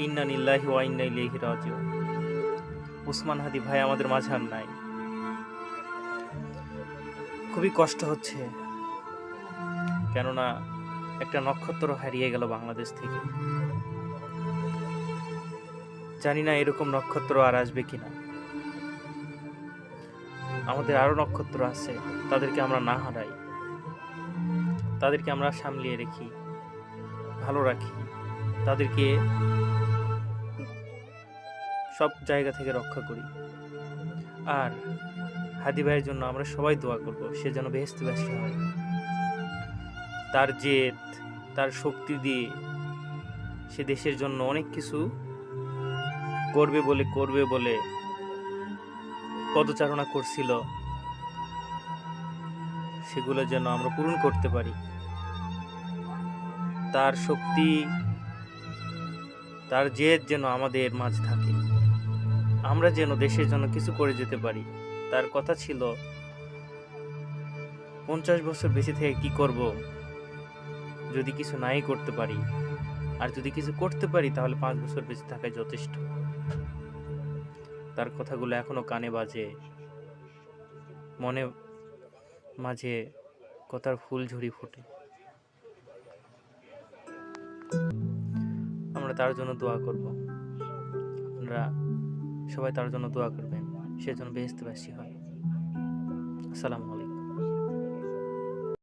ইন্না লিল্লাহি ওয়া ইন্না ইলাইহি রাজিউন। উসমান হাদি ভাই আমাদের মাঝে আর নাই। খুবই কষ্ট হচ্ছে, কেননা একটা নক্ষত্র হারিয়ে গেল বাংলাদেশ থেকে। জানি না এরকম নক্ষত্র আর আসবে কিনা। আমাদের আরো নক্ষত্র আছে, তাদেরকে আমরা না হারাই, তাদেরকে আমরা সামলিয়ে রেখি, ভালো রাখি, তাদেরকে সব জায়গা থেকে রক্ষা করি। আর হাদি ভাইয়ের জন্য আমরা সবাই দোয়া করব, সে যেন বেহেশতবাসী হয়। তার জেদ, তার শক্তি দিয়ে সে দেশের জন্য অনেক কিছু করবে বলে পদচারণা করছিল, সেগুলো যেন আমরা পূরণ করতে পারি। তার শক্তি, তার জেদ যেন আমাদের মাঝে থাকে, আমরা যেন দেশের জন্য কিছু করে যেতে পারি। তার কথা ছিল 50 বছর বেঁচে থেকে কি করব যদি কিছু নাই করতে পারি, আর যদি কিছু করতে পারি তাহলে 5 বছর বেঁচে থাকাই যথেষ্ট। তার কথাগুলো এখনো কানে বাজে, মনে মাঝে কথার ফুলঝুরি ফোটে। আমরা তার জন্য দোয়া করব, আপনারা সবাই তার জন্য দোয়া করবেন, সে যেন বেহেশতবাসী হয়। আসসালামু আলাইকুম।